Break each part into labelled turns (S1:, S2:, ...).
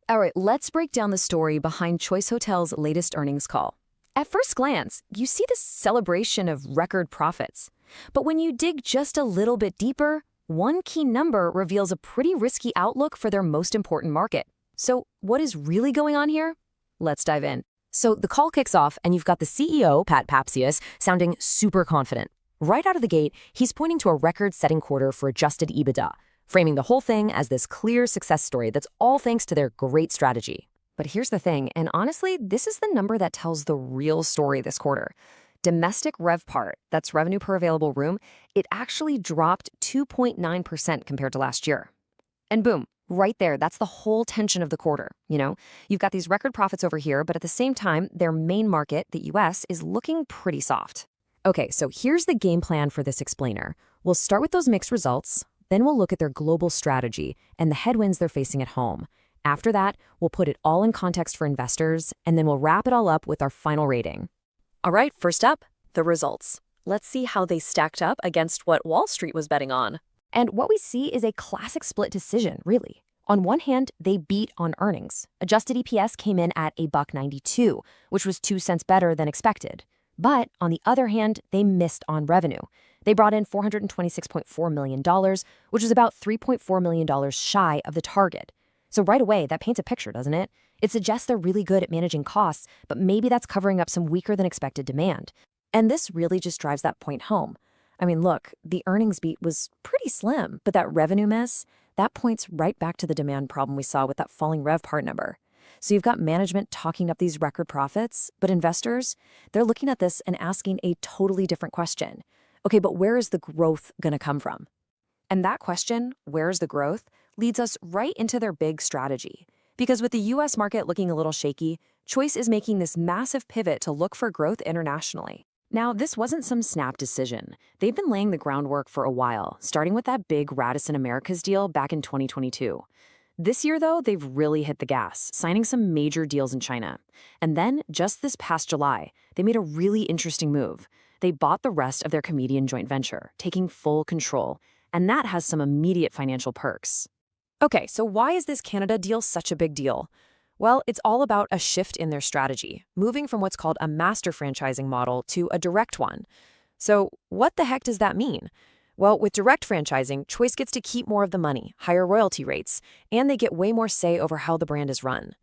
S1: All right, let's break down the story behind Choice Hotels' latest earnings call. At first glance, you see this celebration of record profits. But when you dig just a little bit deeper, one key number reveals a pretty risky outlook for their most important market. So what is really going on here? Let's dive in. So the call kicks off, and you've got the CEO, Pat Papseus, sounding super confident. Right out of the gate, he's pointing to a record-setting quarter for Adjusted EBITDA, framing the whole thing as this clear success story that's all thanks to their great strategy. But here's the thing, and honestly, this is the number that tells the real story this quarter. Domestic RevPAR, that's revenue per available room, it actually dropped 2.9% compared to last year. And boom, right there, that's the whole tension of the quarter. You've got these record profits over here, but at the same time, their main market, the US, is looking pretty soft. Okay, so here's the game plan for this explainer. We'll start with those mixed results, then we'll look at their global strategy and the headwinds they're facing at home. After that, we'll put it all in context for investors, and then we'll wrap it all up with our final rating. All right, first up, the results. Let's see how they stacked up against what Wall Street was betting on. And what we see is a classic split decision, really. On one hand, they beat on earnings. Adjusted EPS came in at $1.92, which was 2 cents better than expected. But on the other hand, they missed on revenue. They brought in $426.4 million, which is about $3.4 million shy of the target. So right away, that paints a picture, doesn't it? It suggests they're really good at managing costs, but maybe that's covering up some weaker than expected demand. And this really just drives that point home. I mean, look, the earnings beat was pretty slim, but that revenue miss, that points right back to the demand problem we saw with that falling RevPAR number. So you've got management talking up these record profits, but investors, they're looking at this and asking a totally different question. Okay, but where is the growth going to come from? And that question, where's the growth, leads us right into their big strategy. Because with the US market looking a little shaky, Choice is making this massive pivot to look for growth internationally. Now, this wasn't some snap decision. They've been laying the groundwork for a while, starting with that big Radisson Americas deal back in 2022. This year, though, they've really hit the gas, signing some major deals in China. And then, just this past July, they made a really interesting move. They bought the rest of their Comedian joint venture, taking full control. And that has some immediate financial perks. Okay, so why is this Canada deal such a big deal? Well, it's all about a shift in their strategy, moving from what's called a master franchising model to a direct one. So what the heck does that mean? Well, with direct franchising, Choice gets to keep more of the money, higher royalty rates, and they get way more say over how the brand is run.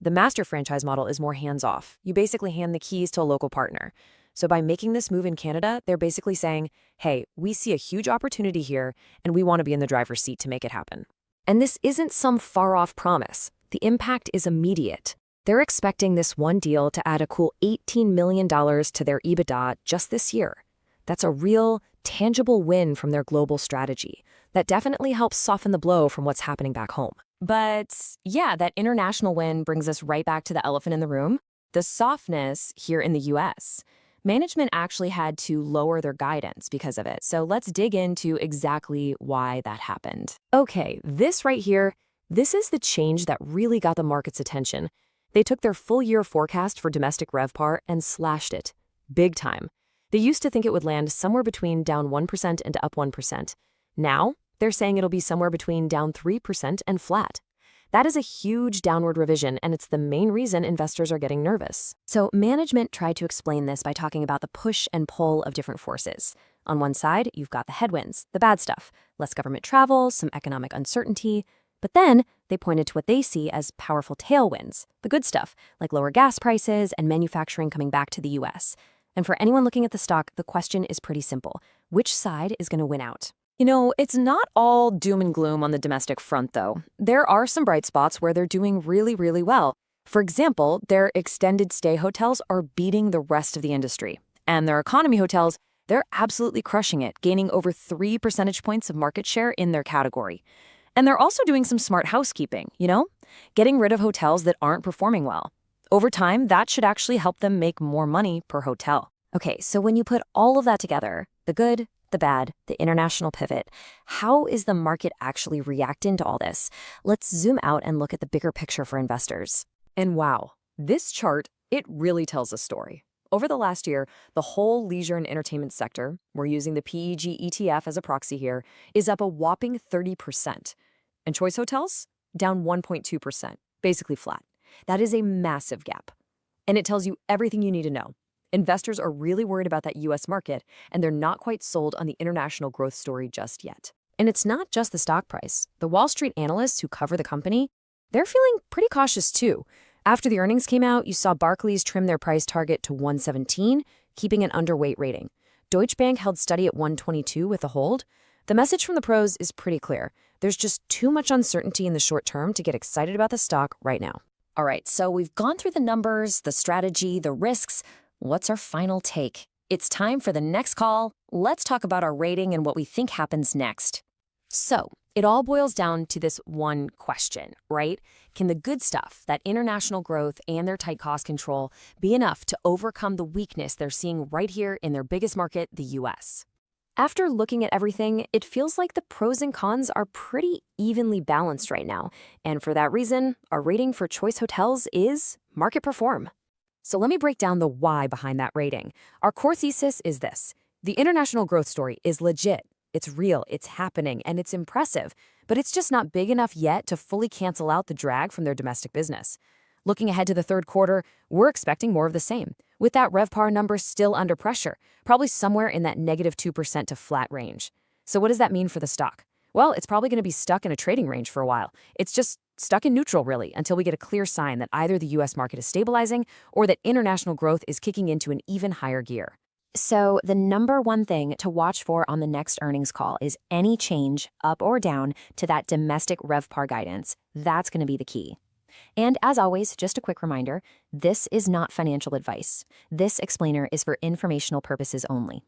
S1: The master franchise model is more hands-off. You basically hand the keys to a local partner. So by making this move in Canada, they're basically saying, hey, we see a huge opportunity here, and we want to be in the driver's seat to make it happen. And this isn't some far-off promise. The impact is immediate. They're expecting this one deal to add a cool $18 million to their EBITDA just this year. That's a real, tangible win from their global strategy. That definitely helps soften the blow from what's happening back home. But yeah, that international win brings us right back to the elephant in the room, the softness here in the US. Management actually had to lower their guidance because of it. So let's dig into exactly why that happened. Okay, this right here, this is the change that really got the market's attention. They took their full-year forecast for domestic RevPAR and slashed it. Big time. They used to think it would land somewhere between down 1% and up 1%. Now, they're saying it'll be somewhere between down 3% and flat. That is a huge downward revision, and it's the main reason investors are getting nervous. So management tried to explain this by talking about the push and pull of different forces. On one side, you've got the headwinds, the bad stuff, less government travel, some economic uncertainty. But then they pointed to what they see as powerful tailwinds, the good stuff, like lower gas prices and manufacturing coming back to the US. And for anyone looking at the stock, the question is pretty simple. Which side is going to win out? It's not all doom and gloom on the domestic front, though. There are some bright spots where they're doing really, really well. For example, their extended stay hotels are beating the rest of the industry. And their economy hotels, they're absolutely crushing it, gaining over 3 percentage points of market share in their category. And they're also doing some smart housekeeping, getting rid of hotels that aren't performing well. Over time, that should actually help them make more money per hotel. Okay, so when you put all of that together, the good, the bad, the international pivot, how is the market actually reacting to all this? Let's zoom out and look at the bigger picture for investors. And wow, this chart, it really tells a story. Over the last year, the whole leisure and entertainment sector, we're using the PEG ETF as a proxy here, is up a whopping 30%. And Choice Hotels? Down 1.2%. basically flat. That is a massive gap. And it tells you everything you need to know. Investors are really worried about that US market, and they're not quite sold on the international growth story just yet. And it's not just the stock price. The Wall Street analysts who cover the company, they're feeling pretty cautious too. After the earnings came out, you saw Barclays trim their price target to 117, keeping an underweight rating. Deutsche Bank held steady at 122 with a hold. The message from the pros is pretty clear. There's just too much uncertainty in the short term to get excited about the stock right now. All right, so we've gone through the numbers, the strategy, the risks. What's our final take? It's time for the next call. Let's talk about our rating and what we think happens next. So, it all boils down to this one question, right? Can the good stuff, that international growth and their tight cost control, be enough to overcome the weakness they're seeing right here in their biggest market, the US? After looking at everything, it feels like the pros and cons are pretty evenly balanced right now. And for that reason, our rating for Choice Hotels is market perform. So let me break down the why behind that rating. Our core thesis is this. The international growth story is legit. It's real, it's happening, and it's impressive, but it's just not big enough yet to fully cancel out the drag from their domestic business. Looking ahead to the third quarter, we're expecting more of the same, with that RevPAR number still under pressure, probably somewhere in that -2% to flat range. So what does that mean for the stock? Well, it's probably going to be stuck in a trading range for a while. It's just stuck in neutral, really, until we get a clear sign that either the US market is stabilizing or that international growth is kicking into an even higher gear. So the number one thing to watch for on the next earnings call is any change, up or down, to that domestic RevPAR guidance. That's going to be the key. And as always, just a quick reminder, this is not financial advice. This explainer is for informational purposes only.